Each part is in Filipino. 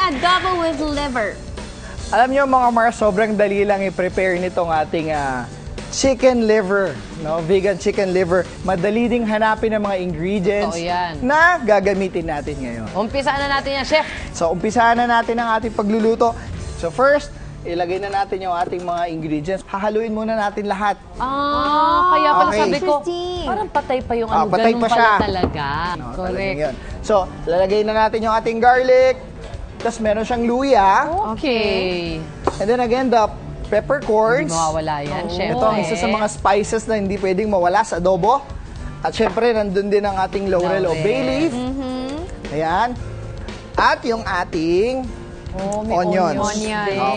adobo with liver. Alam niyo mga Mars, sobrang dali lang i-prepare nitong ating chicken liver, no? Vegan chicken liver. Madali ding hanapin ang mga ingredients na gagamitin natin ngayon. Umpisa na natin yan, Chef. So, umpisahan na natin ang ating pagluluto. So, first, ilagay na natin yung ating mga ingredients. Hahaluin muna natin lahat. Kaya pala sabi ko, parang patay pa yung ano, patay ganun pa siya. pala talaga. No, Correct. yun. So, lalagay na natin yung ating garlic. Tapos meron siyang luya. Okay. And then again, the peppercorns. Hindi mawawala yan, Chef. Ito ang isa sa mga spices na hindi pwedeng mawala sa adobo. At syempre, nandun din ang ating laurel o bay leaf. Ayan. At yung ating onions.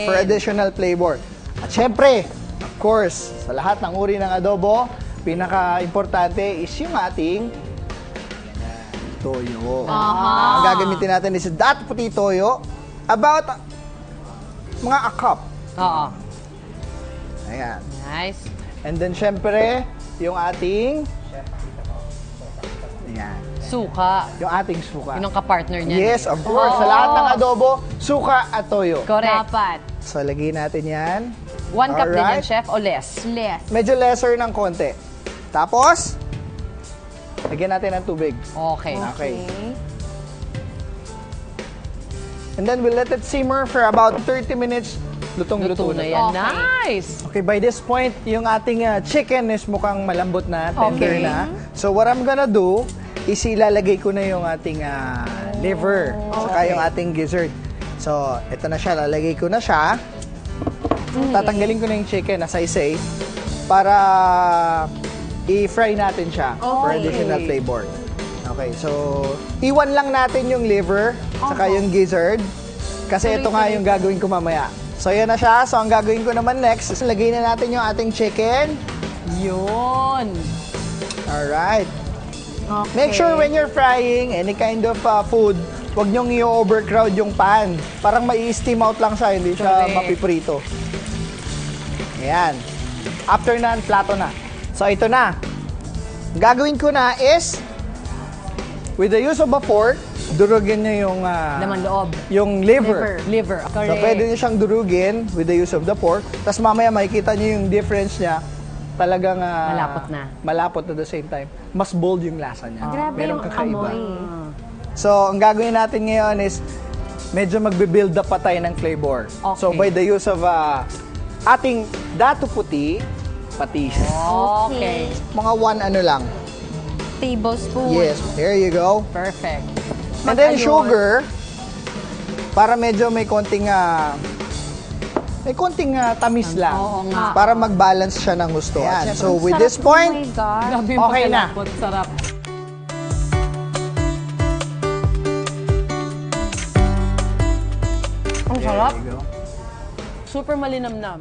For additional flavor. At syempre, of course, sa lahat ng uri ng adobo, pinaka-importante is yung ating toyo. Ang gagamitin natin is that puti toyo. About mga a cup. Oo. Ayan. Nice. And then, syempre, yung ating ayan. Suka. Yung ating suka. Yun ang kapartner niya. Yes, of course. Sa lahat ng adobo, suka at toyo. Correct. Dapat. So, lagyan natin yan. 1 cup din yan, Alright. Chef, o less? Less. Medyo lesser ng konti. Tapos, lagyan natin ng tubig. Okay. Okay. And then, we'll let it simmer for about 30 minutes. Lutong-luto Luto na na. yan. Okay. Nice. Okay, by this point, yung ating chicken is mukhang malambot na, tender Okay. na. So, what I'm gonna do is ilalagay ko na yung ating liver, saka yung ating gizzard. So, ito na siya. Lalagay ko na siya. Tatanggalin ko na yung chicken, as I say, para i-fry natin siya for additional flavor. Okay, so, iwan lang natin yung liver, saka yung gizzard, kasi ito nga yung gagawin ko mamaya. So, yan na siya. So, ang gagawin ko naman next is lagay na natin yung ating chicken. Yun. Alright. Okay. Make sure when you're frying any kind of food, huwag nyong i-overcrowd yung pan. Parang mai-steam out lang siya, hindi siya Correct. mapiprito. Ayan. After na, plato na. So, ito na. Gagawin ko na is, with the use of a fork, durugin niyo yung Laman loob. yung liver. Liver. So, Correct. pwede niyo siyang durugin with the use of the pork. Tapos mamaya makikita niyo yung difference niya. Talagang Malapot na. Malapot at the same time. Mas bold yung lasa niya. Grabe Merong yung kakaiba. amoy. So, ang gagawin natin ngayon is medyo magbe-build up pa tayo ng flavor. Okay. So, by the use of ating dato puti, patis. Okay. Mga 1 ano lang. Tablespoon. Yes, there you go. Perfect. And then sugar, para medyo may konting tamis lang. Oo nga. Para mag-balance siya ng gusto. Ayan. So, with this Oh my point, God. Grabe yung Okay na. pakalapot. Sarap. Ang sarap. there you go. Super malinamnam.